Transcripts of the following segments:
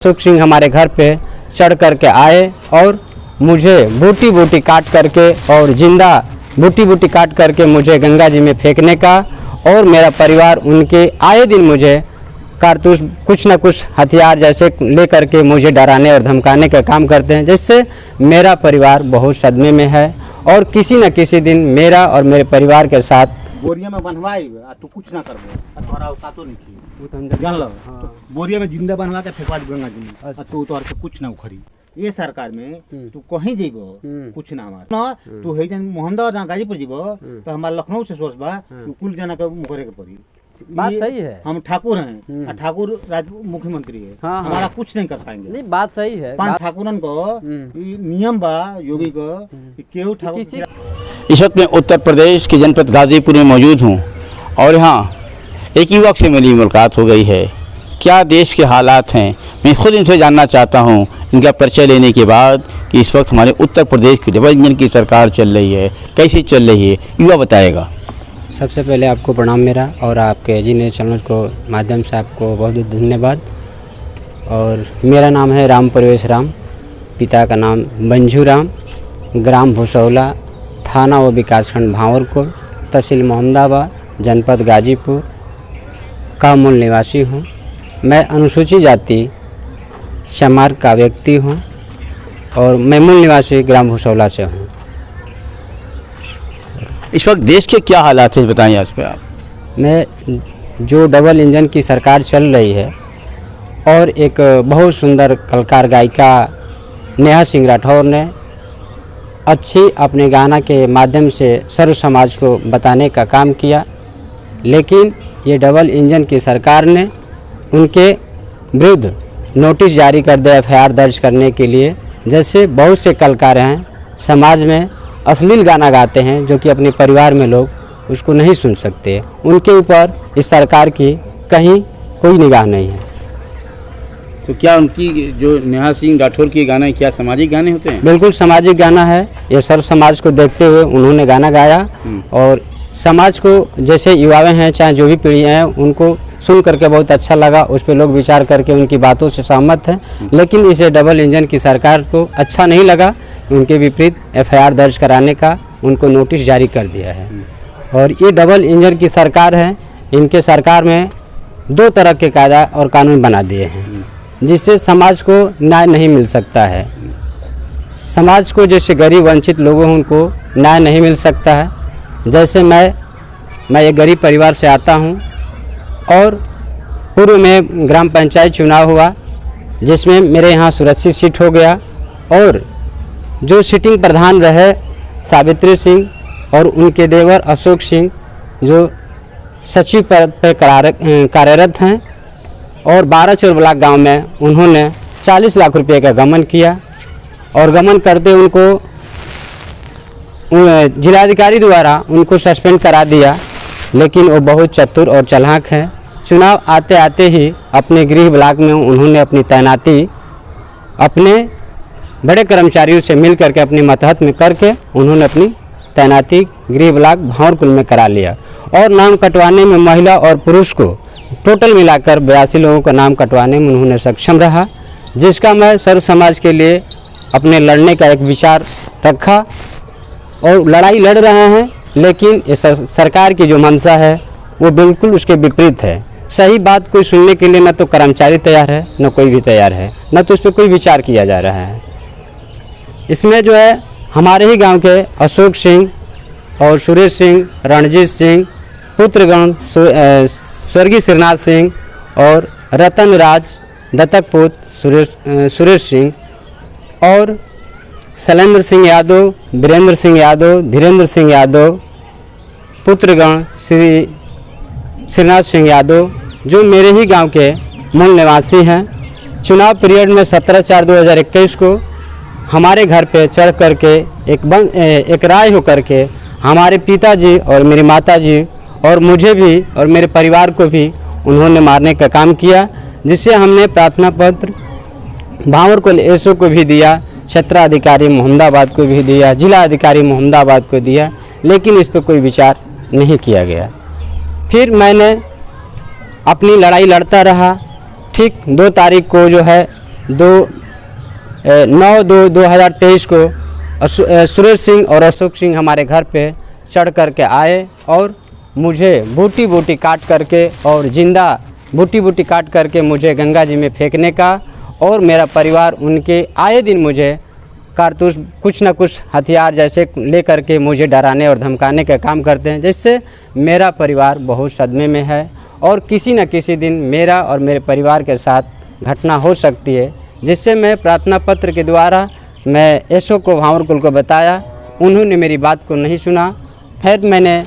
अशोक सिंह हमारे घर पे चढ़ करके आए और मुझे बूटी बूटी काट करके और जिंदा बूटी बूटी काट करके मुझे गंगा जी में फेंकने का, और मेरा परिवार उनके आए दिन मुझे कारतूस कुछ न कुछ हथियार जैसे ले करके मुझे डराने और धमकाने का काम करते हैं, जिससे मेरा परिवार बहुत सदमे में है और किसी न किसी दिन मेरा और मेरे परिवार के साथ बोरिया में बनवाई तू कुछ ना करबो, तोरा औकातो नहीं थी जान लो। तो बोरिया में जिंदा बनवा के फेंकवा गंगा जी में, तू तोर से कुछ ना उखड़ी। ये सरकार में तू कहीं जेबो कुछ ना हमार ना, तू है जन मोहम्मदाबाद ना गाजीपुर जेबो तो हमार लखनऊ से सोच बा तू कुल जना के मुकरे के पड़ी। बात सही है, हम ठाकुर हैं, ठाकुर मुख्यमंत्री है, हमारा कुछ नहीं कर पाएंगे। नहीं बात सही है, पांच ठाकुरन को नियम बा योगी को केहू ठाकुर। इस वक्त मैं उत्तर प्रदेश के जनपद गाजीपुर में मौजूद हूँ और यहाँ एक युवक से मेरी मुलाकात हो गई है। क्या देश के हालात हैं, मैं खुद इनसे जानना चाहता हूँ इनका परिचय लेने के बाद कि इस वक्त हमारे उत्तर प्रदेश की डबल इंजन की सरकार चल रही है, कैसी चल रही है, युवा बताएगा। सबसे पहले आपको प्रणाम मेरा, और आपके जी ने चैनल को माध्यम से आपको बहुत बहुत धन्यवाद। और मेरा नाम है राम प्रवेश राम, पिता का नाम मंजू राम, ग्राम भुसौला, थाना व विकासखंड भांवरकोट, तहसील मोहम्मदाबाद, जनपद गाजीपुर का मूल निवासी हूँ। मैं अनुसूचित जाति चमार का व्यक्ति हूँ और मैं मूल निवासी ग्राम भुसौला से हूँ। इस वक्त देश के क्या हालात हैं बताइए आज पे आप। मैं जो डबल इंजन की सरकार चल रही है और एक बहुत सुंदर कलाकार गायिका नेहा सिंह राठौर ने अच्छी अपने गाना के माध्यम से सर्व समाज को बताने का काम किया, लेकिन ये डबल इंजन की सरकार ने उनके विरुद्ध नोटिस जारी कर दिया एफआईआर दर्ज करने के लिए। जैसे बहुत से कलाकार हैं समाज में अश्लील गाना गाते हैं जो कि अपने परिवार में लोग उसको नहीं सुन सकते, उनके ऊपर इस सरकार की कहीं कोई निगाह नहीं है। तो क्या उनकी जो नेहा सिंह राठौर की गाना है क्या सामाजिक गाने होते हैं? बिल्कुल सामाजिक गाना है, ये सर्व समाज को देखते हुए उन्होंने गाना गाया और समाज को जैसे युवाएं हैं चाहे जो भी पीढ़ी हैं उनको सुन करके बहुत अच्छा लगा, उस पर लोग विचार करके उनकी बातों से सहमत हैं। लेकिन इसे डबल इंजन की सरकार को अच्छा नहीं लगा, उनके विपरीत एफआईआर दर्ज कराने का उनको नोटिस जारी कर दिया है। और ये डबल इंजन की सरकार है, इनके सरकार में दो तरह के कायदा और कानून बना दिए हैं जिससे समाज को न्याय नहीं मिल सकता है। समाज को जैसे गरीब वंचित लोगों हैं उनको न्याय नहीं मिल सकता है। जैसे मैं एक गरीब परिवार से आता हूं और पूर्व में ग्राम पंचायत चुनाव हुआ जिसमें मेरे यहाँ सुरक्षित सीट हो गया, और जो सिटिंग प्रधान रहे सावित्री सिंह और उनके देवर अशोक सिंह जो सचिव पद पर कार्यरत हैं, और 12 चोर ब्लॉक गाँव में उन्होंने 40 लाख रुपए का गमन किया और गमन करते उनको जिलाधिकारी द्वारा उनको सस्पेंड करा दिया। लेकिन वो बहुत चतुर और चालाक हैं। चुनाव आते आते ही अपने गृह ब्लॉक में उन्होंने अपनी तैनाती अपने बड़े कर्मचारियों से मिल करके अपने मतहत में करके उन्होंने अपनी तैनाती गृह ब्लॉक भांवरकुल में करा लिया, और नाम कटवाने में महिला और पुरुष को टोटल मिलाकर 82 लोगों का नाम कटवाने में उन्होंने सक्षम रहा, जिसका मैं सर्व समाज के लिए अपने लड़ने का एक विचार रखा और लड़ाई लड़ रहे हैं। लेकिन इस सरकार की जो मंशा है वो बिल्कुल उसके विपरीत है। सही बात कोई सुनने के लिए न तो कर्मचारी तैयार है, न कोई भी तैयार है, न तो इस पर कोई विचार किया जा रहा है। इसमें जो है हमारे ही गांव के अशोक सिंह और सुरेश सिंह, रणजीत सिंह, पुत्रगण स्वर्गीय श्रीनाथ सिंह और रतन राज, दत्तक पुत्र सुरेश सिंह और शैलेंद्र सिंह यादव, वीरेंद्र सिंह यादव, धीरेन्द्र सिंह यादव, पुत्रगण श्री श्रीनाथ सिंह यादव जो मेरे ही गांव के मूल निवासी हैं, चुनाव पीरियड में 17/4/2021 को हमारे घर पे चढ़ करके एक राय हो करके हमारे पिताजी और मेरी माताजी और मुझे भी और मेरे परिवार को भी उन्होंने मारने का काम किया, जिससे हमने प्रार्थना पत्र भांवरकुल एसओ को भी दिया, क्षेत्राधिकारी मोहम्मदाबाद को भी दिया, जिला अधिकारी मोहम्मदाबाद को दिया, लेकिन इस पर कोई विचार नहीं किया गया। फिर मैंने अपनी लड़ाई लड़ता रहा। ठीक 2 तारीख को जो है 9/2/2023 को सुरेश सिंह और अशोक सिंह हमारे घर पे चढ़ करके आए और मुझे बूटी बूटी काट करके और जिंदा बूटी बूटी काट करके मुझे गंगा जी में फेंकने का, और मेरा परिवार उनके आए दिन मुझे कारतूस कुछ न कुछ हथियार जैसे ले करके मुझे डराने और धमकाने का काम करते हैं, जिससे मेरा परिवार बहुत सदमे में है और किसी न किसी दिन मेरा और मेरे परिवार के साथ घटना हो सकती है। जिससे मैं प्रार्थना पत्र के द्वारा मैं एसओ को भांवरकुल को बताया, उन्होंने मेरी बात को नहीं सुना। फिर मैंने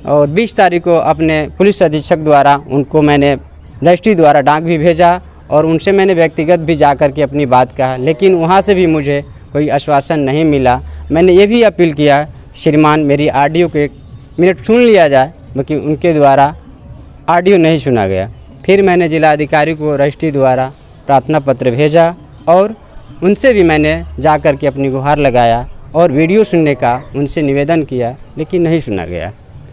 और 20 तारीख को अपने पुलिस अधीक्षक द्वारा उनको मैंने रजिस्ट्री द्वारा डाक भी भेजा और उनसे मैंने व्यक्तिगत भी जा कर के अपनी बात कहा, लेकिन वहाँ से भी मुझे कोई आश्वासन नहीं मिला। मैंने ये भी अपील किया श्रीमान मेरी ऑडियो को 1 मिनट सुन लिया जाए, लेकिन उनके द्वारा ऑडियो नहीं सुना गया। फिर मैंने जिलाधिकारी को रजिस्ट्री द्वारा प्रार्थना पत्र भेजा और उनसे भी मैंने जा कर के अपनी गुहार लगाया और वीडियो सुनने का उनसे निवेदन किया, लेकिन नहीं सुना गया।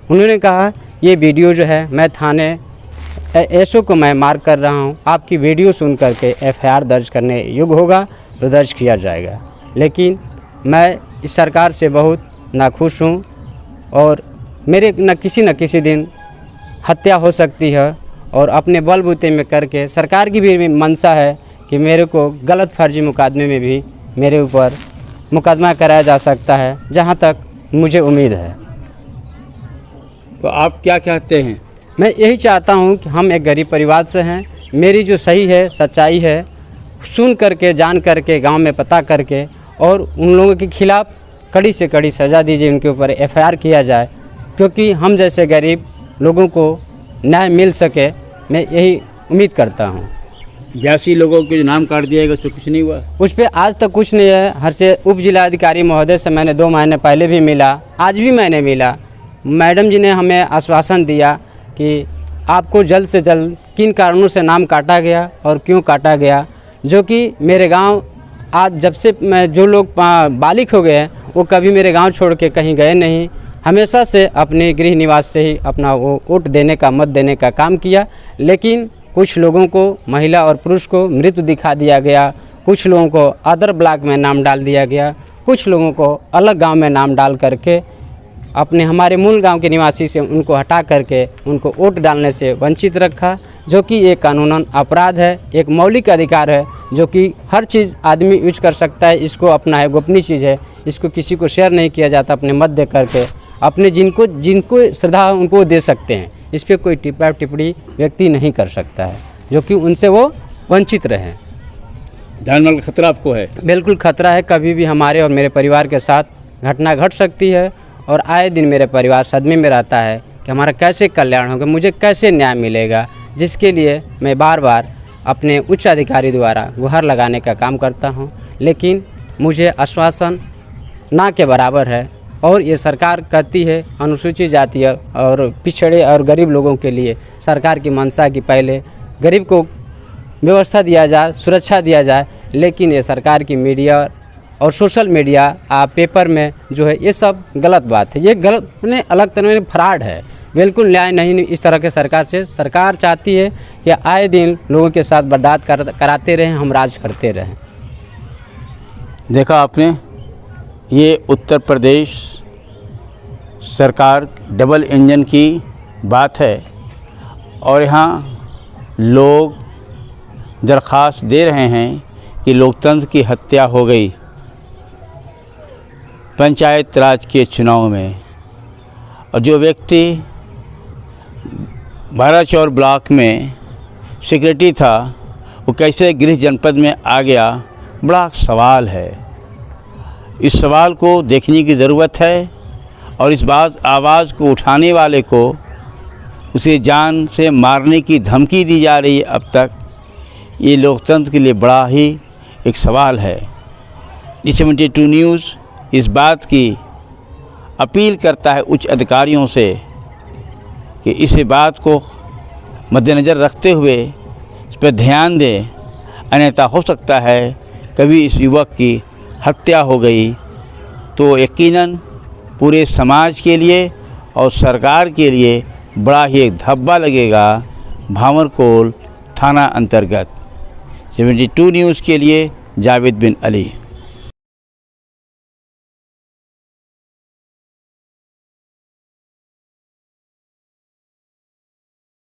उन्होंने कहा ये वीडियो जो है मैं थाने एसओ को मैं मार्क कर रहा हूँ, आपकी वीडियो सुन करके एफआईआर दर्ज करने योग्य होगा तो दर्ज किया जाएगा। लेकिन मैं इस सरकार से बहुत नाखुश हूँ और मेरे न किसी दिन हत्या हो सकती है और अपने बलबूते में करके सरकार की भी मंशा है कि मेरे को गलत फर्जी मुकदमे में भी मेरे ऊपर मुकदमा कराया जा सकता है, जहाँ तक मुझे उम्मीद है। तो आप क्या कहते हैं? मैं यही चाहता हूं कि हम एक गरीब परिवार से हैं, मेरी जो सही है सच्चाई है सुन करके जान करके गांव में पता करके और उन लोगों के खिलाफ़ कड़ी से कड़ी सज़ा दीजिए, उनके ऊपर एफआईआर किया जाए, क्योंकि हम जैसे गरीब लोगों को न्याय मिल सके। मैं यही उम्मीद करता हूँ। 82 लोगों के जो नाम काट दिया गया उस पर कुछ नहीं हुआ? उस पर आज तक कुछ नहीं है। हर से उप जिलाधिकारी महोदय से मैंने 2 महीने पहले भी मिला, आज भी मैंने मिला। मैडम जी ने हमें आश्वासन दिया कि आपको जल्द से जल्द किन कारणों से नाम काटा गया और क्यों काटा गया, जो कि मेरे गांव आज जब से मैं जो लोग बालिग हो गए हैं वो कभी मेरे गांव छोड़ के कहीं गए नहीं, हमेशा से अपने गृह निवास से ही अपना वो वोट देने का मत देने का काम किया। लेकिन कुछ लोगों को महिला और पुरुष को मृत दिखा दिया गया, कुछ लोगों को अदर ब्लॉक में नाम डाल दिया गया, कुछ लोगों को अलग गांव में नाम डाल करके अपने हमारे मूल गांव के निवासी से उनको हटा करके उनको वोट डालने से वंचित रखा, जो कि एक कानूनन अपराध है, एक मौलिक अधिकार है जो कि हर चीज़ आदमी यूज कर सकता है। इसको अपना है, गोपनीय चीज़ है, इसको किसी को शेयर नहीं किया जाता। अपने मत दे करके अपने जिनको श्रद्धा उनको दे सकते हैं, इस पर कोई टिप्पा टिप्पणी व्यक्ति नहीं कर सकता है, जो कि उनसे वो वंचित रहें। जानमाल का खतरा आपको है? बिल्कुल खतरा है, कभी भी हमारे और मेरे परिवार के साथ घटना घट सकती है और आए दिन मेरे परिवार सदमे में रहता है कि हमारा कैसे कल्याण होगा, मुझे कैसे न्याय मिलेगा, जिसके लिए मैं बार बार अपने उच्च अधिकारी द्वारा गुहार लगाने का काम करता हूं। लेकिन मुझे आश्वासन ना के बराबर है और ये सरकार कहती है अनुसूचित जाति और पिछड़े और गरीब लोगों के लिए सरकार की मंशा की पहले गरीब को व्यवस्था दिया जाए, सुरक्षा दिया जाए, लेकिन ये सरकार की मीडिया और सोशल मीडिया पेपर में जो है ये सब गलत बात है। ये गलत ने अलग तरह में फ्रॉड है, बिल्कुल न्याय नहीं इस तरह के सरकार से। सरकार चाहती है कि आए दिन लोगों के साथ बर्दाश्त कराते रहें, हम राज करते रहें। देखा आपने, ये उत्तर प्रदेश सरकार डबल इंजन की बात है और यहाँ लोग दरख्वास्त दे रहे हैं कि लोकतंत्र की हत्या हो गई पंचायत राज के चुनाव में। और जो व्यक्ति बाराचौर ब्लॉक में सेक्रेटरी था वो कैसे गृह जनपद में आ गया, बड़ा सवाल है। इस सवाल को देखने की ज़रूरत है और इस बात आवाज़ को उठाने वाले को उसे जान से मारने की धमकी दी जा रही है। अब तक ये लोकतंत्र के लिए बड़ा ही एक सवाल है। 72 न्यूज़ इस बात की अपील करता है उच्च अधिकारियों से कि इस बात को मद्देनज़र रखते हुए इस पर ध्यान दें, अन्यथा हो सकता है कभी इस युवक की हत्या हो गई तो यकीनन पूरे समाज के लिए और सरकार के लिए बड़ा ही एक धब्बा लगेगा भांवरकुल थाना अंतर्गत। 72 न्यूज़ के लिए जावेद बिन अली।